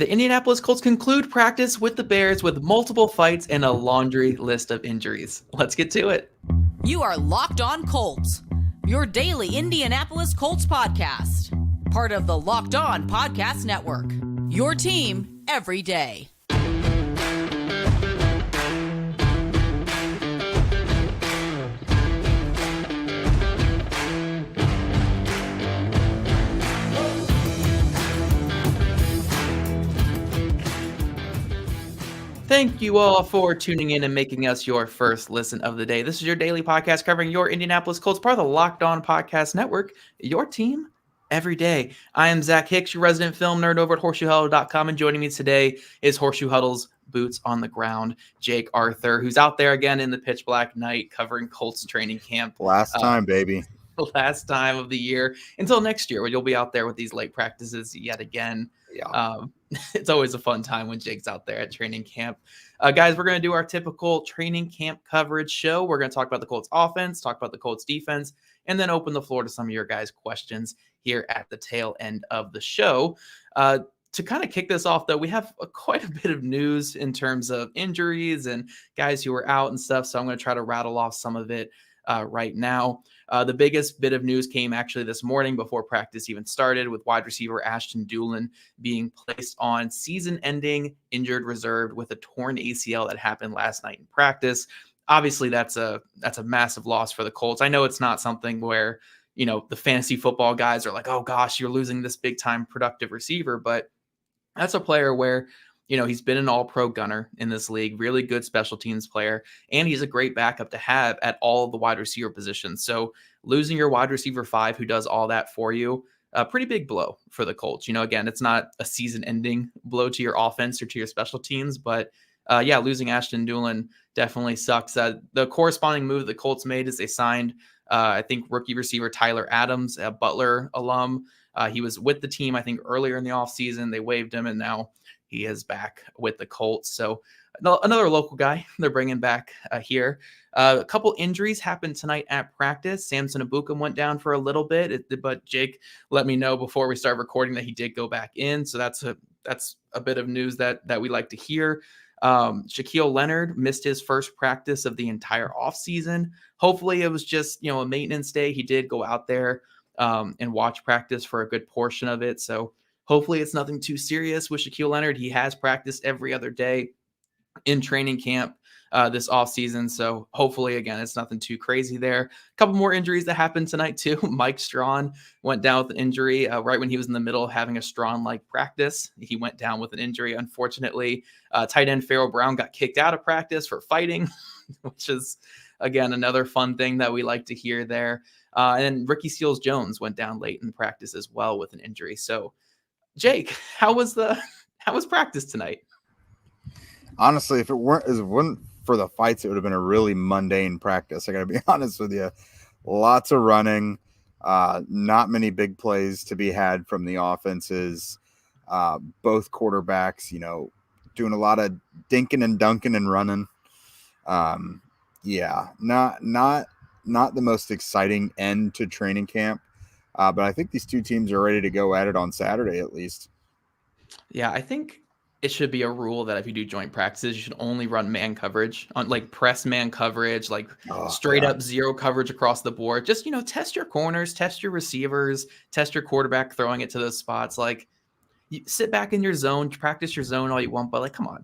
The Indianapolis Colts conclude practice with the Bears with multiple fights and a laundry list of injuries. Let's get to it. You are Locked On Colts, your daily Indianapolis Colts podcast. Part of the Locked On Podcast Network, your team every day. Thank you all for tuning in and making us your first listen of the day. This is your daily podcast covering your Indianapolis Colts, part of the Locked On Podcast Network, your team every day. I am Zach Hicks, your resident film nerd over at horseshoehuddle.com, and joining me today is Horseshoe Huddle's boots on the ground, Jake Arthur, who's out there again in the pitch black night covering Colts training camp. Last time, baby. Last time of the year until next year, when you'll be out there with these late practices yet again. Yeah. It's always a fun time when Jake's out there at training camp. Guys, we're going to do our typical training camp coverage show. We're going to talk about the Colts offense, talk about the Colts defense, and then open the floor to some of your guys' questions here at the tail end of the show. To kind of kick this off, though, we have quite a bit of news in terms of injuries and guys who are out and stuff, so I'm going to try to rattle off some of it right now. The biggest bit of news came actually this morning before practice even started, with wide receiver Ashton Dulin being placed on season-ending injured reserve with a torn ACL that happened last night in practice. Obviously, that's a massive loss for the Colts. I know it's not something where, you know, the fantasy football guys are like, oh gosh, you're losing this big-time productive receiver, but that's a player where, you know, he's been an all-pro gunner in this league, really good special teams player, and he's a great backup to have at all of the wide receiver positions. So losing your wide receiver 5 who does all that for you, a pretty big blow for the Colts. You know, again, it's not a season-ending blow to your offense or to your special teams, but losing Ashton Dulin definitely sucks. The corresponding move the Colts made is they signed, I think, rookie receiver Tyler Adams, a Butler alum. He was with the team, I think, earlier in the offseason. They waived him, and now he is back with the Colts. So another local guy they're bringing back here. A couple injuries happened tonight at practice. Samson Ebukam went down for a little bit, but Jake let me know before we started recording that he did go back in. So that's a bit of news that we like to hear. Shaquille Leonard missed his first practice of the entire offseason. Hopefully it was just, you know, a maintenance day. He did go out there and watch practice for a good portion of it. So hopefully it's nothing too serious with Shaquille Leonard. He has practiced every other day in training camp this offseason. So hopefully, again, it's nothing too crazy there. A couple more injuries that happened tonight, too. Mike Strawn went down with an injury right when he was in the middle of having a Strawn-like practice. He went down with an injury, unfortunately. Tight end Farrell Brown got kicked out of practice for fighting, which is, again, another fun thing that we like to hear there. And then Ricky Seals-Jones went down late in practice as well with an injury. So, Jake, how was practice tonight? Honestly, if it wasn't for the fights, it would have been a really mundane practice. I got to be honest with you. Lots of running, not many big plays to be had from the offenses. Both quarterbacks, you know, doing a lot of dinking and dunking and running. Not the most exciting end to training camp. But I think these two teams are ready to go at it on Saturday, at least. Yeah, I think it should be a rule that if you do joint practices, you should only run man coverage on, like, press man coverage, like straight up zero coverage across the board. Just, you know, test your corners, test your receivers, test your quarterback throwing it to those spots. Like, you sit back in your zone, practice your zone all you want, but like, come on,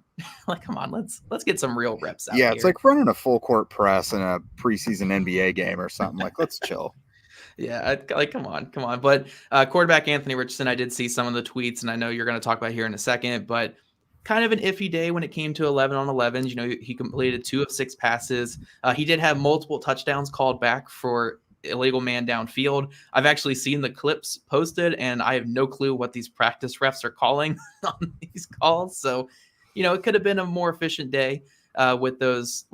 let's get some real reps out. Yeah, here. It's like running a full court press in a preseason NBA game or something. Like, let's chill. Yeah, like, come on. But quarterback Anthony Richardson, I did see some of the tweets, and I know you're going to talk about here in a second, but kind of an iffy day when it came to 11 on 11s. You know, he completed 2 of 6 passes. He did have multiple touchdowns called back for illegal man downfield. I've actually seen the clips posted, and I have no clue what these practice refs are calling on these calls. So, you know, it could have been a more efficient day with those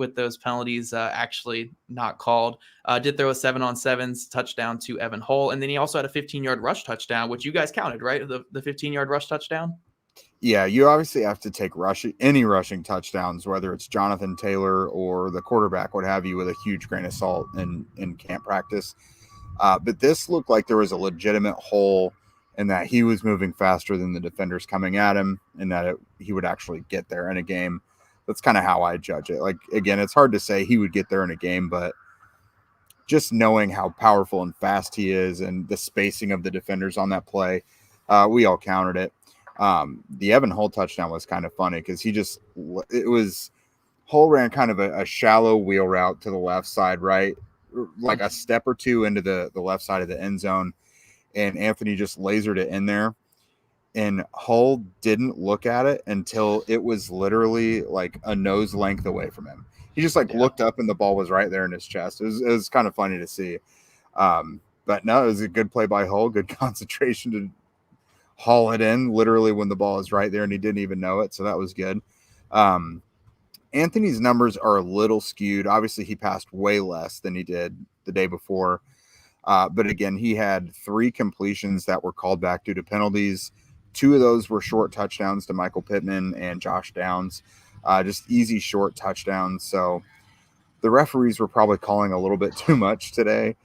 penalties actually not called. Did throw a 7-on-7s touchdown to Evan Hull, and then he also had a 15-yard rush touchdown, which you guys counted, right? The 15-yard rush touchdown. Yeah, you obviously have to take any rushing touchdowns, whether it's Jonathan Taylor or the quarterback, what have you, with a huge grain of salt in camp practice. But this looked like there was a legitimate hole and that he was moving faster than the defenders coming at him, and that he would actually get there in a game. That's kind of how I judge it. Like, again, it's hard to say he would get there in a game, but just knowing how powerful and fast he is and the spacing of the defenders on that play, we all counted it. The Evan Hull touchdown was kind of funny because Hull ran kind of a shallow wheel route to the left side, right? Like a step or two into the left side of the end zone. And Anthony just lasered it in there. And Hull didn't look at it until it was literally like a nose length away from him. He just looked up and the ball was right there in his chest. It was kind of funny to see. But no, it was a good play by Hull, good concentration to haul it in literally when the ball is right there and he didn't even know it. So that was good. Anthony's numbers are a little skewed. Obviously, he passed way less than he did the day before. But again, he had 3 completions that were called back due to penalties. 2 of those were short touchdowns to Michael Pittman and Josh Downs. Just easy short touchdowns. So the referees were probably calling a little bit too much today,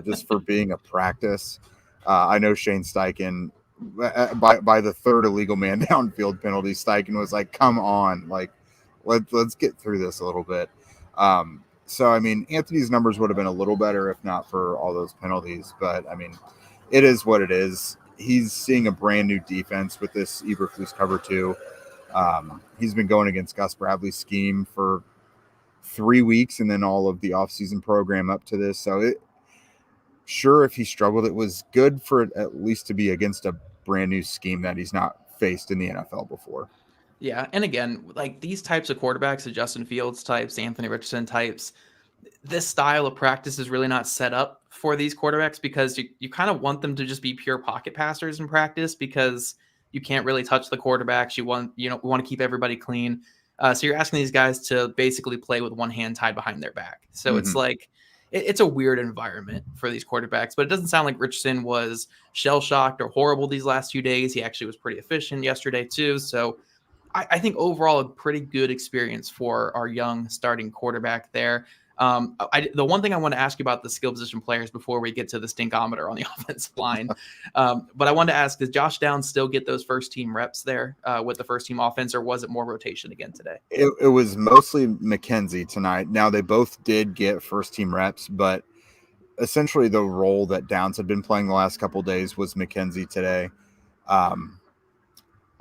just for being a practice. I know Shane Steichen, by the 3rd illegal man downfield penalty, Steichen was like, come on, like, let's get through this a little bit. So, I mean, Anthony's numbers would have been a little better if not for all those penalties. But, I mean, it is what it is. He's seeing a brand new defense with this Eberflus cover 2. He's been going against Gus Bradley's scheme for 3 weeks and then all of the offseason program up to this. So, sure, if he struggled, it was good for it at least to be against a brand new scheme that he's not faced in the NFL before. Yeah, and again, like these types of quarterbacks, the Justin Fields types, Anthony Richardson types, this style of practice is really not set up for these quarterbacks because you kind of want them to just be pure pocket passers in practice because you can't really touch the quarterbacks. We want to keep everybody clean. So you're asking these guys to basically play with one hand tied behind their back. So it's like it's a weird environment for these quarterbacks, but it doesn't sound like Richardson was shell-shocked or horrible these last few days. He actually was pretty efficient yesterday too. So I think overall a pretty good experience for our young starting quarterback there. The one thing I want to ask you about the skill position players before we get to the stinkometer on the offensive line, but I wanted to ask, does Josh Downs still get those first team reps there with the first team offense, or was it more rotation again today? It was mostly McKenzie tonight. Now they both did get first team reps, but essentially the role that Downs had been playing the last couple of days was McKenzie today.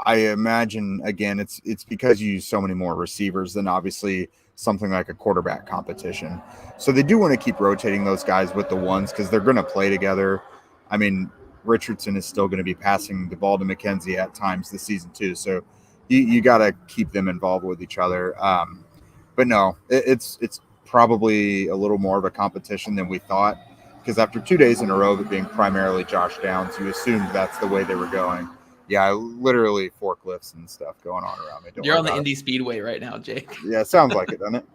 I imagine, again, it's because you use so many more receivers than obviously something like a quarterback competition. So they do want to keep rotating those guys with the ones because they're going to play together. I mean, Richardson is still going to be passing the ball to McKenzie at times this season too. So you got to keep them involved with each other. But no, it's probably a little more of a competition than we thought because after 2 days in a row of it being primarily Josh Downs, you assumed that's the way they were going. Yeah, literally forklifts and stuff going on around me. You're on the Indy Speedway right now, Jake. Yeah, it sounds like it, doesn't it?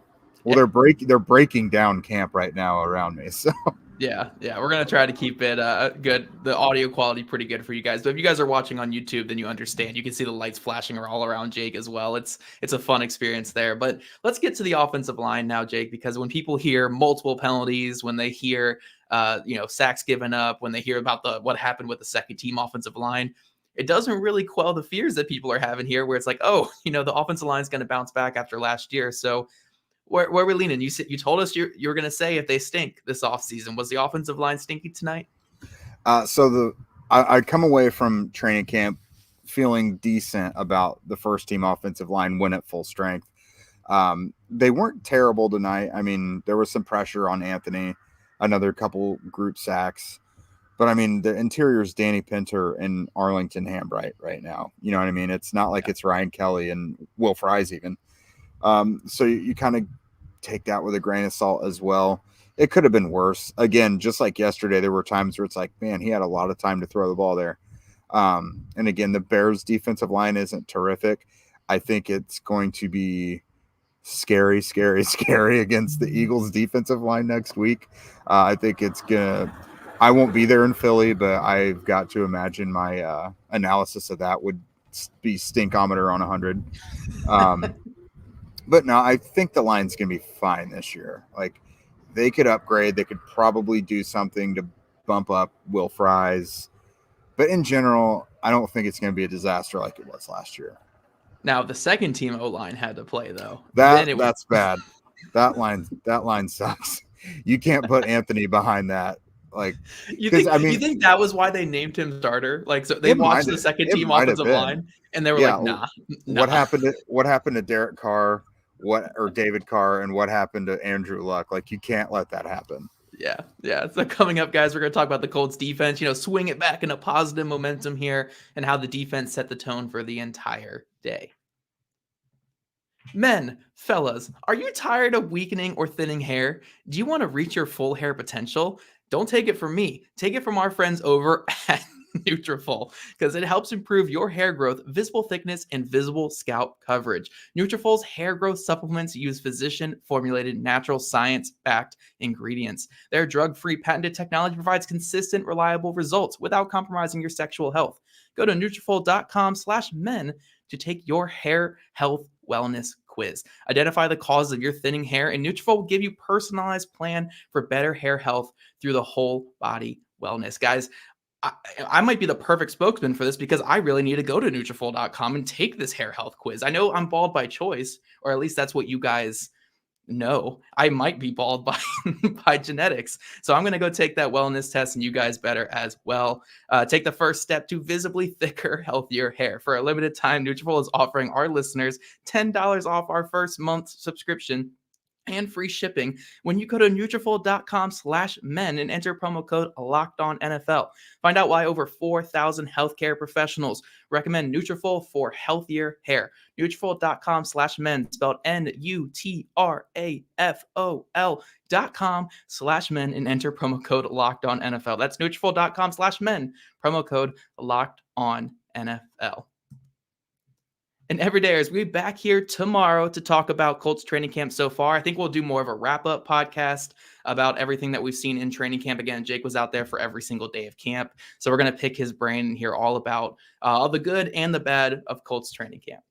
Well, they're breaking down camp right now around me. So yeah, we're gonna try to keep it good. The audio quality pretty good for you guys. But if you guys are watching on YouTube, then you understand. You can see the lights flashing all around Jake as well. It's a fun experience there. But let's get to the offensive line now, Jake, because when people hear multiple penalties, when they hear sacks given up, when they hear about what happened with the second team offensive line, it doesn't really quell the fears that people are having here where it's like, oh, the offensive line is going to bounce back after last year. So where are we leaning? You told us you were going to say if they stink this offseason. Was the offensive line stinky tonight? I come away from training camp feeling decent about the first team offensive line when at full strength. They weren't terrible tonight. I mean, there was some pressure on Anthony, another couple group sacks. But, I mean, the interior is Danny Pinter and Arlington Hambright right now. You know what I mean? It's not like it's Ryan Kelly and Will Fries even. So you kind of take that with a grain of salt as well. It could have been worse. Again, just like yesterday, there were times where it's like, man, he had a lot of time to throw the ball there. And, again, the Bears' defensive line isn't terrific. I think it's going to be scary against the Eagles' defensive line next week. I think it's going to – I won't be there in Philly, but I've got to imagine my analysis of that would be stinkometer on 100. But no, I think the line's going to be fine this year. Like, they could upgrade. They could probably do something to bump up Will Fries. But in general, I don't think it's going to be a disaster like it was last year. Now, the second team O-line had to play, though. That's bad. That line sucks. You can't put Anthony behind that. Like, you think that was why they named him starter? Like, so they watched the second team offensive line and they were like, nah. What happened to Derek Carr, or David Carr, and what happened to Andrew Luck? Like, you can't let that happen. Yeah. So coming up, guys, we're going to talk about the Colts defense, swing it back in a positive momentum here and how the defense set the tone for the entire day. Men, fellas, are you tired of weakening or thinning hair? Do you want to reach your full hair potential? Don't take it from me. Take it from our friends over at Nutrafol, because it helps improve your hair growth, visible thickness, and visible scalp coverage. Nutrafol's hair growth supplements use physician-formulated, natural science-backed ingredients. Their drug-free, patented technology provides consistent, reliable results without compromising your sexual health. Go to Nutrafol.com/men to take your hair health wellness quiz. Identify the causes of your thinning hair, and Nutrafol will give you a personalized plan for better hair health through the whole body wellness. Guys, I might be the perfect spokesman for this because I really need to go to Nutrafol.com and take this hair health quiz. I know I'm bald by choice, or at least that's what you guys know. I might be bald by genetics. So I'm going to go take that wellness test, and you guys better as well. Take the first step to visibly thicker, healthier hair. For a limited time, Nutrafol is offering our listeners $10 off our first month subscription and free shipping when you go to Nutrafol.com/men and enter promo code LOCKEDONNFL. Find out why over 4,000 healthcare professionals recommend Nutrafol for healthier hair. Nutrafol.com/men, spelled Nutrafol.com/men, and enter promo code LOCKEDONNFL. That's Nutrafol.com/men, promo code LOCKEDONNFL. And Everydayers, we'll be back here tomorrow to talk about Colts training camp so far. I think we'll do more of a wrap-up podcast about everything that we've seen in training camp. Again, Jake was out there for every single day of camp, so we're going to pick his brain and hear all about all the good and the bad of Colts training camp.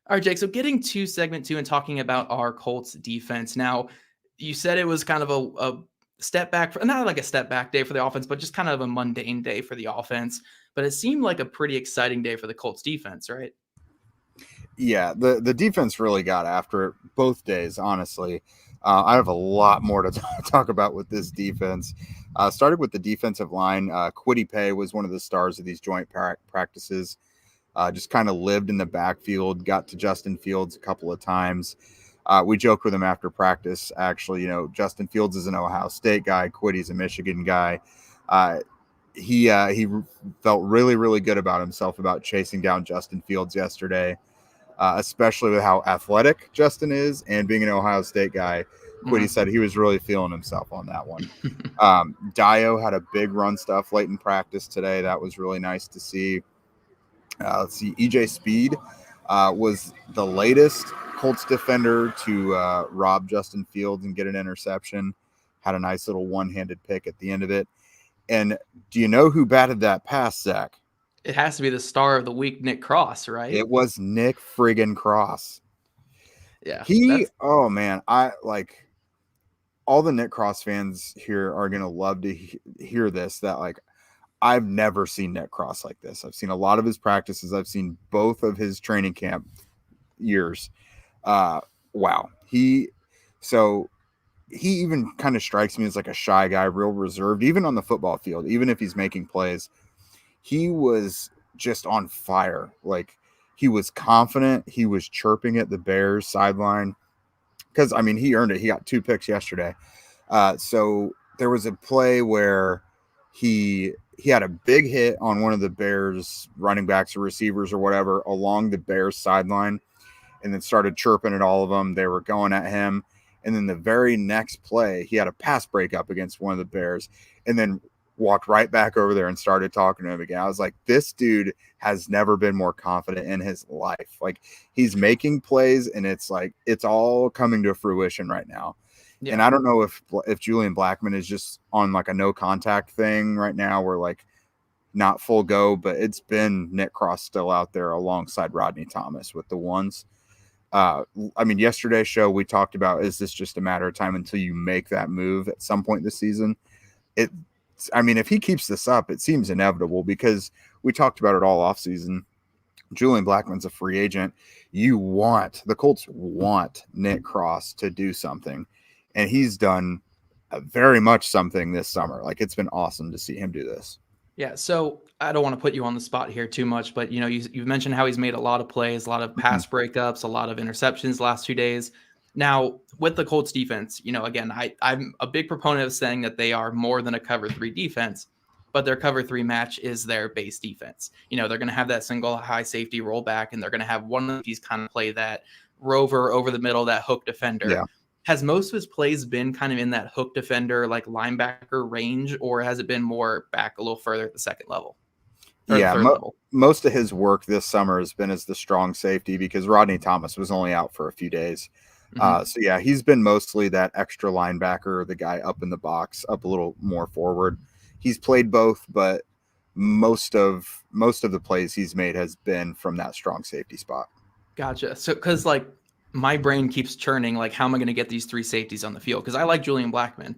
All right, Jake, so getting to segment 2 and talking about our Colts defense. Now, you said it was kind of a step back, not like a step back day for the offense, but just kind of a mundane day for the offense. But it seemed like a pretty exciting day for the Colts defense, right? Yeah, the defense really got after it both days, honestly. I have a lot more to talk about with this defense. Started with the defensive line. Kwity Paye was one of the stars of these joint practices. Just kind of lived in the backfield, got to Justin Fields a couple of times. We joked with him after practice, actually. Justin Fields is an Ohio State guy. Quity's a Michigan guy. He felt really, really good about himself about chasing down Justin Fields yesterday, especially with how athletic Justin is and being an Ohio State guy. Kwity said he was really feeling himself on that one. Dio had a big run stuff late in practice today. That was really nice to see. Let's see. EJ Speed was the latest Colts defender to rob Justin Fields and get an interception. Had a nice little one-handed pick at the end of it. And do you know who batted that pass, Zach? It has to be the star of the week, Nick Cross, right? It was Nick friggin' Cross. Yeah. Oh man, I like all the Nick Cross fans here are going to love to hear this, that like, I've never seen Nick Cross like this. I've seen a lot of his practices. I've seen both of his training camp years. Wow. He even kind of strikes me as like a shy guy, real reserved, even on the football field, even if he's making plays. He was just on fire. Like, he was confident. He was chirping at the Bears sideline because, I mean, he earned it. He got 2 picks yesterday. So there was a play where he had a big hit on one of the Bears running backs or receivers or whatever along the Bears sideline, and then started chirping at all of them. They were going at him. And then the very next play, he had a pass breakup against one of the Bears and then walked right back over there and started talking to him again. I was like, this dude has never been more confident in his life. Like, he's making plays, and it's like, it's all coming to fruition right now. Yeah. And I don't know if Julian Blackmon is just on like a no contact thing right now, where like not full go, but it's been Nick Cross still out there alongside Rodney Thomas with the ones. I mean, yesterday's show, we talked about, is this just a matter of time until you make that move at some point this season? I mean, if he keeps this up, it seems inevitable because we talked about it all offseason. Julian Blackmon's a free agent. The Colts want Nick Cross to do something, and he's done very much something this summer. Like, it's been awesome to see him do this. Yeah, so I don't want to put you on the spot here too much, but you've mentioned how he's made a lot of plays, a lot of pass breakups, a lot of interceptions the last 2 days. Now, with the Colts defense, again, I'm a big proponent of saying that they are more than a cover 3 defense, but their cover 3 match is their base defense. They're going to have that single high safety rollback, and they're going to have one of these kind of play that rover over the middle, that hook defender. Yeah. Has most of his plays been kind of in that hook defender, like linebacker range, or has it been more back a little further at the second level? Most of his work this summer has been as the strong safety because Rodney Thomas was only out for a few days. So yeah, he's been mostly that extra linebacker, the guy up in the box, up a little more forward. He's played both, but most of the plays he's made has been from that strong safety spot. Gotcha. So, because my brain keeps churning, like, how am I going to get these 3 safeties on the field? Because I like Julian Blackmon.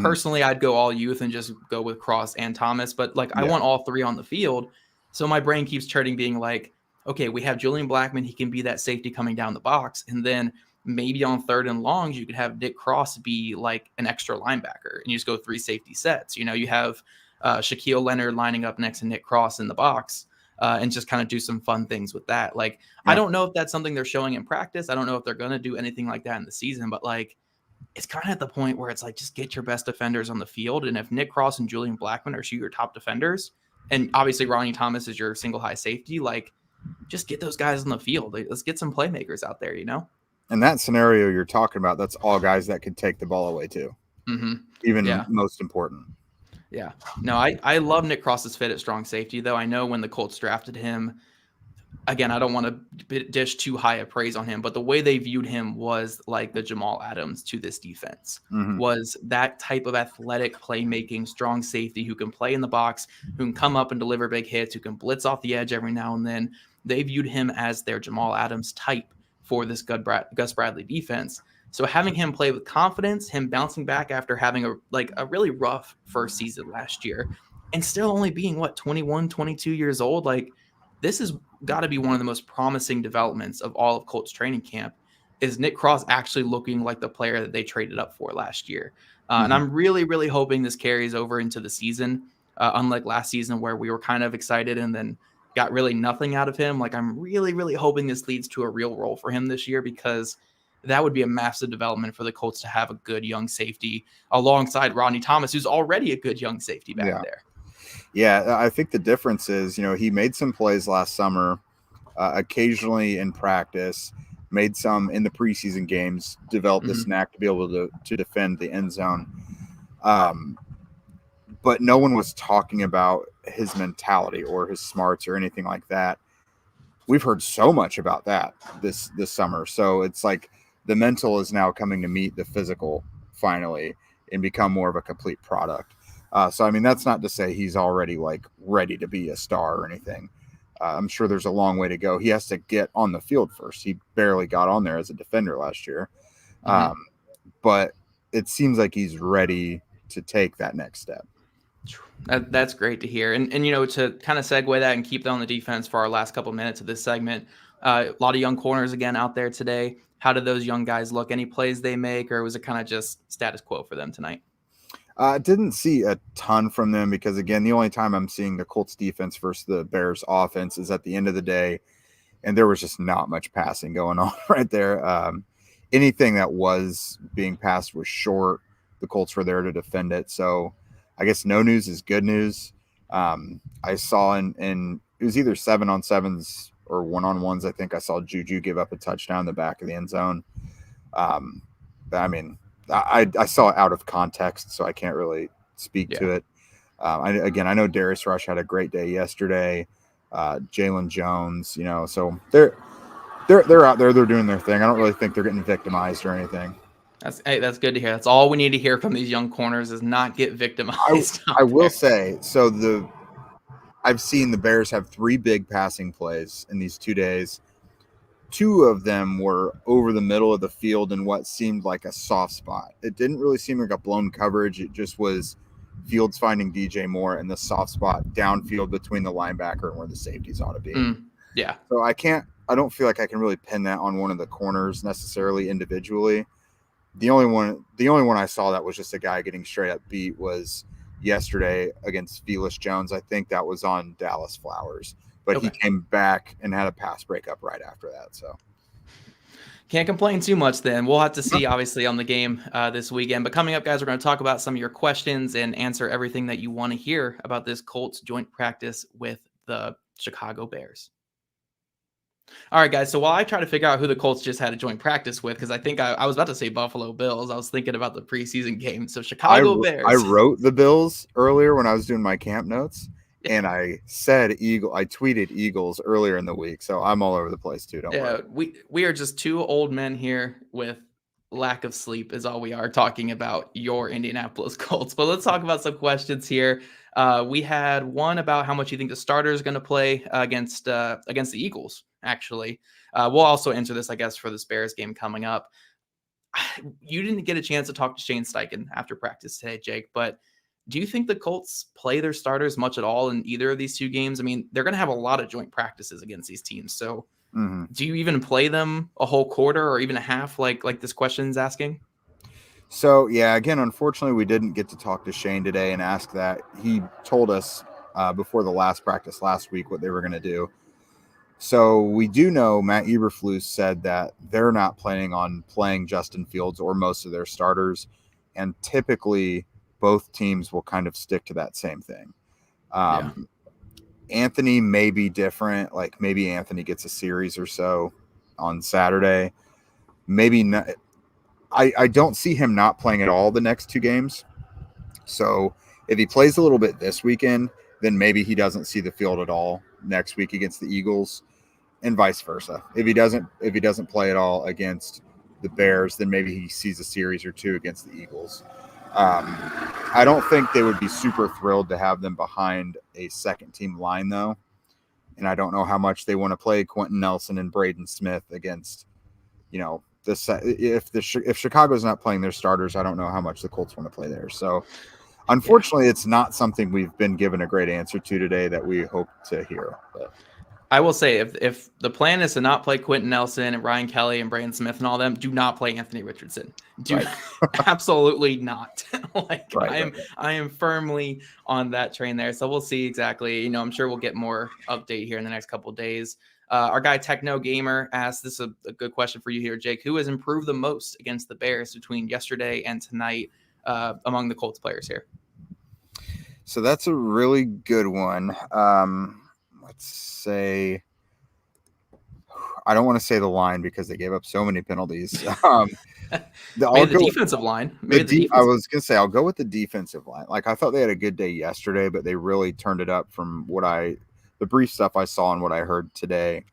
Personally, I'd go all youth and just go with Cross and Thomas, but I want all 3 on the field. So my brain keeps churning, being like, okay, we have Julian Blackmon. He can be that safety coming down the box. And then maybe on 3rd and longs, you could have Nick Cross be like an extra linebacker and you just go 3 safety sets. You have Shaquille Leonard lining up next to Nick Cross in the box. And just kind of do some fun things with that. I don't know if that's something they're showing in practice. I don't know if they're going to do anything like that in the season, but it's kind of at the point where it's just get your best defenders on the field. And if Nick Cross and Julian Blackmon are your top defenders, and obviously Ronnie Thomas is your single high safety, just get those guys on the field. Let's get some playmakers out there, And that scenario you're talking about, that's all guys that could take the ball away too. Even most important. Yeah. No, I love Nick Cross's fit at strong safety, though. I know when the Colts drafted him, again, I don't want to dish too high a praise on him, but the way they viewed him was like the Jamal Adams to this defense, was that type of athletic playmaking, strong safety who can play in the box, who can come up and deliver big hits, who can blitz off the edge every now and then. They viewed him as their Jamal Adams type for this Gus Bradley defense. So having him play with confidence, him bouncing back after having a really rough first season last year, and still only being 21, 22 years old, this has got to be one of the most promising developments of all of Colts training camp, is Nick Cross actually looking like the player that they traded up for last year. And I'm really, really hoping this carries over into the season, unlike last season where we were kind of excited and then got really nothing out of him. I'm really, really hoping this leads to a real role for him this year, because that would be a massive development for the Colts to have a good young safety alongside Rodney Thomas, who's already a good young safety back there. Yeah, I think the difference is, he made some plays last summer, occasionally in practice, made some in the preseason games, developed this knack to be able to defend the end zone. But no one was talking about his mentality or his smarts or anything like that. We've heard so much about that this summer. So it's the mental is now coming to meet the physical finally and become more of a complete product. So, I mean, that's not to say he's already ready to be a star or anything. I'm sure there's a long way to go. He has to get on the field first. He barely got on there as a defender last year. But it seems like he's ready to take that next step. That's great to hear. And to kind of segue that and keep that on the defense for our last couple minutes of this segment, a lot of young corners again out there today. How did those young guys look? Any plays they make, or was it kind of just status quo for them tonight? Didn't see a ton from them because, again, the only time I'm seeing the Colts defense versus the Bears offense is at the end of the day, and there was just not much passing going on right there. Anything that was being passed was short. The Colts were there to defend it. So I guess no news is good news. I saw in it was either 7-on-7s or 1-on-1s. I think I saw Juju give up a touchdown in the back of the end zone. I mean, I saw it out of context, so I can't really speak to it. I know Darius Rush had a great day yesterday. Jalen Jones, so they're out there. They're doing their thing. I don't really think they're getting victimized or anything. That's good to hear. That's all we need to hear from these young corners, is not get victimized. I will say, so I've seen the Bears have 3 big passing plays in these 2 days. 2 of them were over the middle of the field in what seemed like a soft spot. It didn't really seem like a blown coverage. It just was Fields finding DJ Moore in the soft spot downfield between the linebacker and where the safeties ought to be. Yeah. So I don't feel like I can really pin that on one of the corners necessarily individually. The only one I saw that was just a guy getting straight up beat was yesterday against Felix Jones. I think that was on Dallas Flowers, but he came back and had a pass breakup right after that. So can't complain too much then. We'll have to see, obviously, on the game this weekend. But coming up, guys, we're going to talk about some of your questions and answer everything that you want to hear about this Colts joint practice with the Chicago Bears. All right, guys. So while I try to figure out who the Colts just had a joint practice with, because I think I was about to say Buffalo Bills. I was thinking about the preseason game. So Chicago Bears. I wrote the Bills earlier when I was doing my camp notes, and I said Eagle. I tweeted Eagles earlier in the week, so I'm all over the place too. Don't worry. We are just two old men here with lack of sleep is all we are talking about your Indianapolis Colts. But let's talk about some questions here. We had one about how much you think the starter is going to play against the Eagles. Actually, we'll also answer this, I guess, for this Bears game coming up. You didn't get a chance to talk to Shane Steichen after practice today, Jake, but do you think the Colts play their starters much at all in either of these two games? I mean, they're going to have a lot of joint practices against these teams. So do you even play them a whole quarter or even a half like this question is asking? So, yeah, again, unfortunately, we didn't get to talk to Shane today and ask that. He told us before the last practice last week what they were going to do. So we do know Matt Eberflus said that they're not planning on playing Justin Fields or most of their starters. And typically both teams will kind of stick to that same thing. Anthony may be different. Like maybe Anthony gets a series or so on Saturday. Maybe not. I don't see him not playing at all the next two games. So if he plays a little bit this weekend, then maybe he doesn't see the field at all next week against the Eagles, and vice versa. If he doesn't play at all against the Bears, then maybe he sees a series or two against the Eagles. I don't think they would be super thrilled to have them behind a second team line though. And I don't know how much they want to play Quentin Nelson and Braden Smith against, if Chicago's not playing their starters, I don't know how much the Colts want to play there. So unfortunately, it's not something we've been given a great answer to today that we hope to hear. But I will say, if the plan is to not play Quentin Nelson and Ryan Kelly and Braden Smith and all them, do not play Anthony Richardson. Absolutely not. I am firmly on that train there. So we'll see exactly. I'm sure we'll get more update here in the next couple of days. Our guy Techno Gamer asked, this is a good question for you here, Jake. Who has improved the most against the Bears between yesterday and tonight among the Colts players here? So that's a really good one. Let's say, I don't want to say the line because they gave up so many penalties. The defensive line. I was going to say, I'll go with the defensive line. Like, I thought they had a good day yesterday, but they really turned it up from the brief stuff I saw and what I heard today.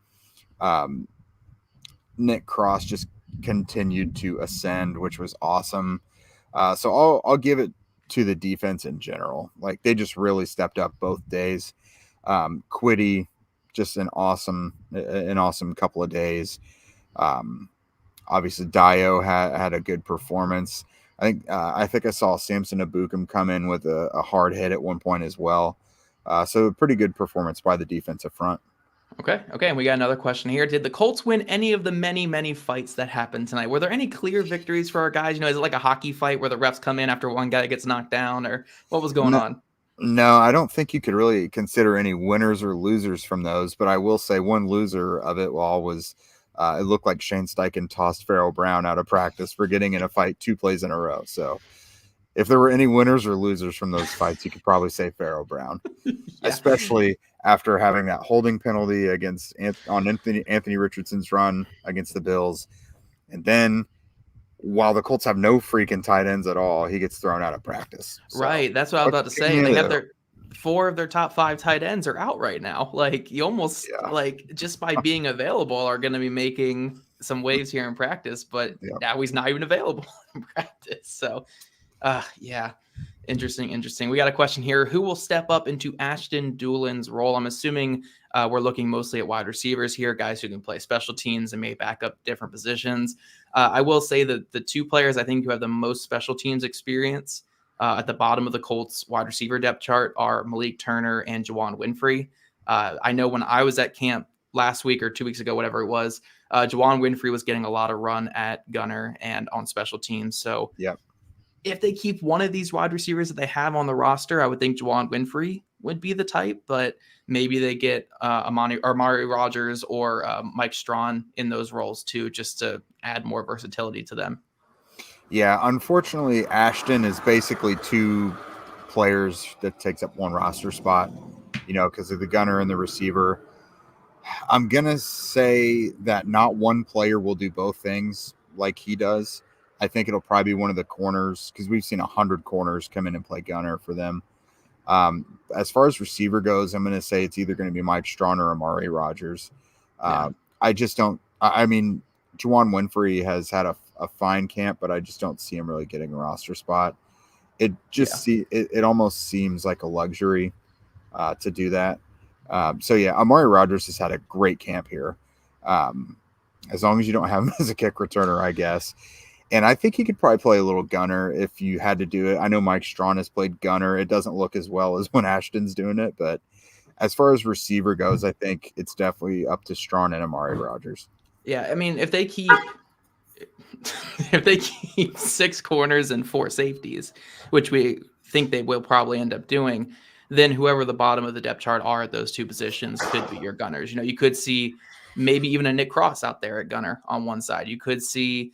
Nick Cross just continued to ascend, which was awesome. So I'll give it to the defense in general. Like, they just really stepped up both days. Quiddy, just an awesome couple of days. Obviously Dio had a good performance. I think I saw Samson Abukum come in with a hard hit at one point as well. So a pretty good performance by the defensive front. Okay. And we got another question here. Did the Colts win any of the many, many fights that happened tonight? Were there any clear victories for our guys? Is it like a hockey fight where the refs come in after one guy gets knocked down, or what was going on? No, I don't think you could really consider any winners or losers from those, but I will say one loser of it all was it looked like Shane Steichen tossed Farrell Brown out of practice for getting in a fight 2 plays in a row. So if there were any winners or losers from those fights, you could probably say Farrell Brown, especially after having that holding penalty on Anthony Richardson's run against the Bills. And then while the Colts have no freaking tight ends at all, he gets thrown out of practice. So, right. That's what I was about to say. They have 4 of their top 5 tight ends are out right now. Like, you almost just by being available are going to be making some waves here in practice, but now he's not even available in practice. So Interesting. We got a question here. Who will step up into Ashton Doolin's role? I'm assuming we're looking mostly at wide receivers here, guys who can play special teams and may back up different positions. I will say that the 2 players I think who have the most special teams experience At the bottom of the Colts wide receiver depth chart are Malik Turner and Juwan Winfrey. I know when I was at camp last week or 2 weeks ago, whatever it was, Juwan Winfrey was getting a lot of run at gunner and on special teams. So if they keep one of these wide receivers that they have on the roster, I would think Juwan Winfrey would be the type, but maybe they get Amari Rogers or Mike Strawn in those roles too, just to add more versatility to them. Yeah, unfortunately, Ashton is basically two players that takes up one roster spot, because of the gunner and the receiver. I'm going to say that not one player will do both things like he does. I think it'll probably be one of the corners, because we've seen 100 corners come in and play gunner for them. As far as receiver goes, I'm going to say it's either going to be Mike Strawn or Amari Rogers. I just don't. I mean, Juwan Winfrey has had a fine camp, but I just don't see him really getting a roster spot. It just it almost seems like a luxury to do that. Amari Rogers has had a great camp here. As long as you don't have him as a kick returner, I guess. And I think he could probably play a little gunner if you had to do it. I know Mike Strawn has played gunner. It doesn't look as well as when Ashton's doing it, but as far as receiver goes, I think it's definitely up to Strawn and Amari Rogers. Yeah, I mean, if they keep 6 corners and 4 safeties, which we think they will probably end up doing, then whoever the bottom of the depth chart are at those two positions could be your gunners. You could see maybe even a Nick Cross out there at gunner on one side. You could see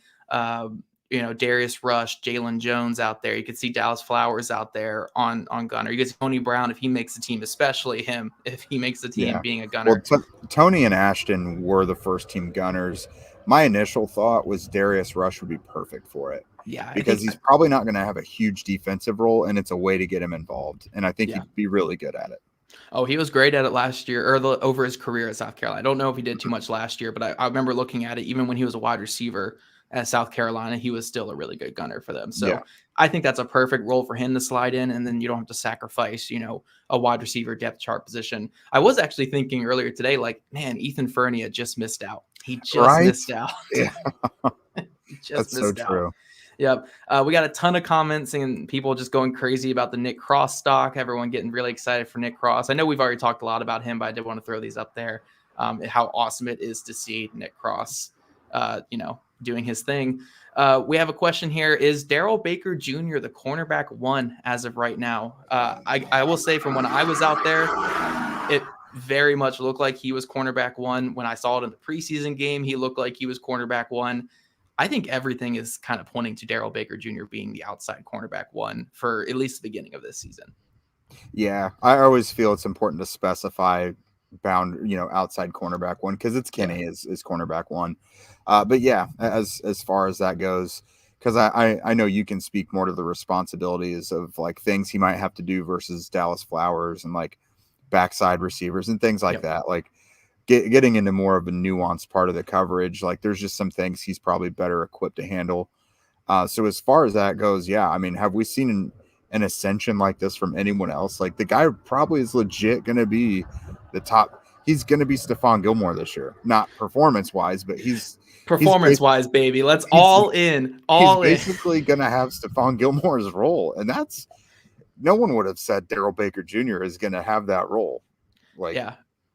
Darius Rush, Jalen Jones out there. You could see Dallas Flowers out there on gunner. You could see Tony Brown if he makes the team, especially him if he makes the team being a gunner. Well, Tony and Ashton were the first team gunners. My initial thought was Darius Rush would be perfect for it. Yeah, because he's probably not going to have a huge defensive role, and it's a way to get him involved. And I think he'd be really good at it. Oh, he was great at it last year, or over his career at South Carolina. I don't know if he did too much last year, but I remember looking at it. Even when he was a wide receiver at South Carolina, he was still a really good gunner for them. So I think that's a perfect role for him to slide in, and then you don't have to sacrifice, a wide receiver depth chart position. I was actually thinking earlier today, like, man, Ethan Fernia just missed out. He just missed out. Yeah. That's so true. Yep. We got a ton of comments and people just going crazy about the Nick Cross stock. Everyone getting really excited for Nick Cross. I know we've already talked a lot about him, but I did want to throw these up there. How awesome it is to see Nick Cross, doing his thing. We have a question here. Is Darrell Baker Jr. the cornerback 1 as of right now? I will say from when I was out there, it very much looked like he was cornerback 1. When I saw it in the preseason game, he looked like he was cornerback 1. I think everything is kind of pointing to Darrell Baker Jr. being the outside cornerback 1 for at least the beginning of this season. Yeah, I always feel it's important to specify outside cornerback 1 because it's Kenny is cornerback 1. But yeah, as far as that goes, because I know you can speak more to the responsibilities of like things he might have to do versus Dallas Flowers and like backside receivers and things like that. Like getting into more of a nuanced part of the coverage, like there's just some things he's probably better equipped to handle. So as far as that goes, yeah, I mean, have we seen an ascension like this from anyone else? Like the guy probably is legit going to be the top. He's going to be Stephon Gilmore this year, not performance-wise, but he's performance-wise, baby. Let's all in. He's basically going to have Stephon Gilmore's role, and that's no one would have said Darrell Baker Jr. is going to have that role.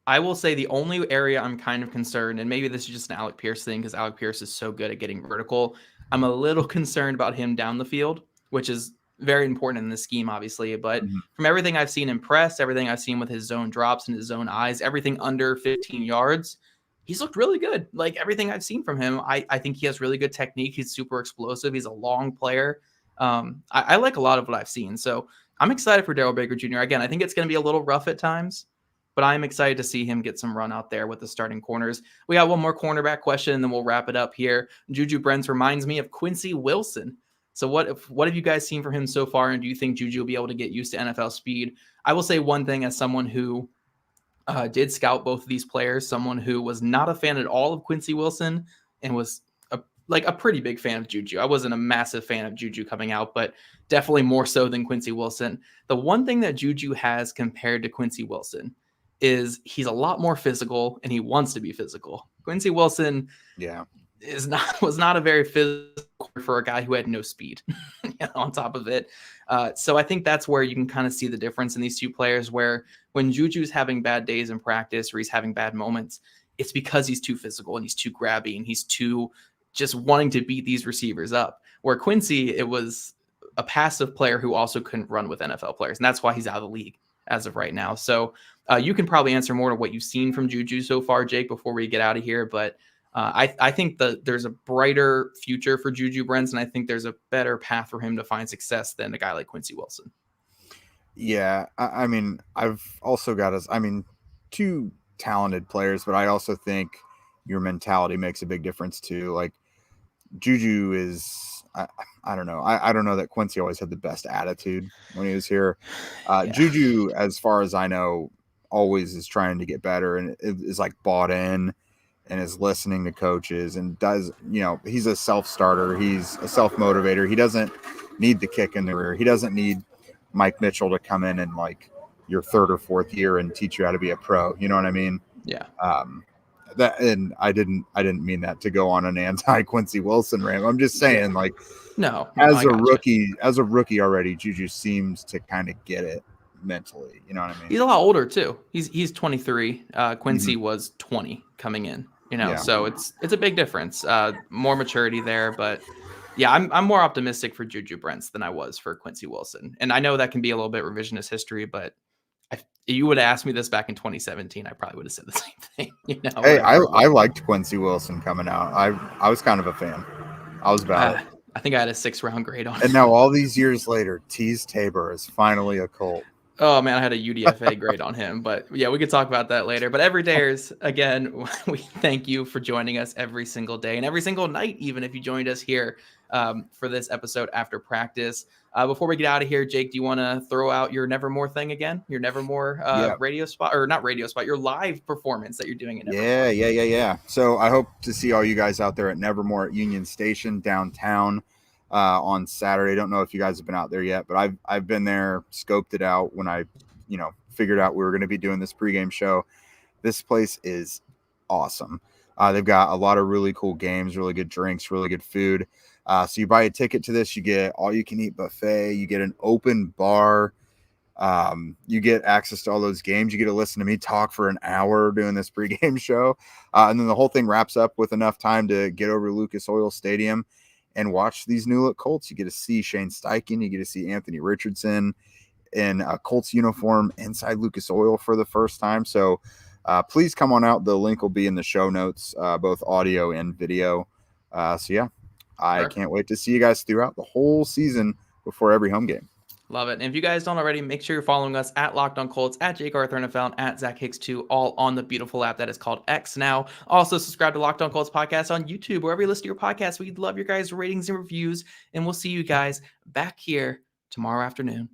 I will say the only area I'm kind of concerned, and maybe this is just an Alec Pierce thing because Alec Pierce is so good at getting vertical. I'm a little concerned about him down the field, which is very important in this scheme, obviously. But from everything I've seen in press, everything I've seen with his zone drops and his zone eyes, everything under 15 yards, he's looked really good. Like everything I've seen from him, I think he has really good technique. He's super explosive. He's a long player. I like a lot of what I've seen. So I'm excited for Darrell Baker Jr. Again, I think it's going to be a little rough at times, but I'm excited to see him get some run out there with the starting corners. We got one more cornerback question, and then we'll wrap it up here. Juju Brents reminds me of Quincy Wilson. So what have you guys seen from him so far, and do you think Juju will be able to get used to NFL speed? I will say one thing as someone who did scout both of these players, someone who was not a fan at all of Quincy Wilson and was a pretty big fan of Juju. I wasn't a massive fan of Juju coming out, but definitely more so than Quincy Wilson. The one thing that Juju has compared to Quincy Wilson is he's a lot more physical and he wants to be physical. Quincy Wilson was not a very physical for a guy who had no speed on top of it. So I think that's where you can kind of see the difference in these two players, where when Juju's having bad days in practice or he's having bad moments, it's because he's too physical and he's too grabby and he's too just wanting to beat these receivers up. Where Quincy, it was a passive player who also couldn't run with NFL players. And that's why he's out of the league as of right now. So you can probably answer more to what you've seen from Juju so far, Jake, before we get out of here. But I think that there's a brighter future for Juju Brents, and I think there's a better path for him to find success than a guy like Quincy Wilson. Yeah, I mean, I've also got two talented players, but I also think your mentality makes a big difference too. Like Juju is, I don't know. I don't know that Quincy always had the best attitude when he was here. Juju, as far as I know, always is trying to get better and is like bought in and is listening to coaches and does, he's a self-starter. He's a self-motivator. He doesn't need the kick in the rear. He doesn't need Mike Mitchell to come in like your third or fourth year and teach you how to be a pro. You know what I mean? Yeah. And I didn't mean that to go on an anti Quincy Wilson rant. I'm just saying, like, as a rookie already, Juju seems to kind of get it mentally. You know what I mean? He's a lot older too. He's 23. Quincy was 20 coming in. So it's a big difference. More maturity there, but yeah, I'm more optimistic for Juju Brents than I was for Quincy Wilson. And I know that can be a little bit revisionist history, but if you would have asked me this back in 2017, I probably would have said the same thing. Hey, I liked Quincy Wilson coming out. I was kind of a fan. I was about it. I think I had a 6th-round grade on it. And now all these years later, Tease Tabor is finally a Colt. Oh, man, I had a UDFA grade on him. But, yeah, we could talk about that later. But Everydayers, again, we thank you for joining us every single day and every single night, even if you joined us here for this episode after practice. Before we get out of here, Jake, do you want to throw out your Nevermore thing again? Your Nevermore radio spot, or not radio spot, your live performance that you're doing at Nevermore. Yeah. So I hope to see all you guys out there at Nevermore at Union Station downtown on Saturday. I don't know if you guys have been out there yet, but I've been there, scoped it out when I, figured out we were going to be doing this pregame show. This place is awesome. They've got a lot of really cool games, really good drinks, really good food. So you buy a ticket to this, you get all you can eat buffet, you get an open bar, you get access to all those games, you get to listen to me talk for an hour doing this pregame show. And then the whole thing wraps up with enough time to get over to Lucas Oil Stadium and watch these new look Colts. You get to see Shane Steichen, you get to see Anthony Richardson in a Colts uniform inside Lucas Oil for the first time. So please come on out. The link will be in the show notes, both audio and video. I can't wait to see you guys throughout the whole season before every home game. Love it. And if you guys don't already, make sure you're following us at Locked On Colts, at Jake Arthur NFL, and at Zach Hicks 2, all on the beautiful app that is called X now. Also, subscribe to Locked On Colts podcast on YouTube, wherever you listen to your podcast. We'd love your guys' ratings and reviews, and we'll see you guys back here tomorrow afternoon.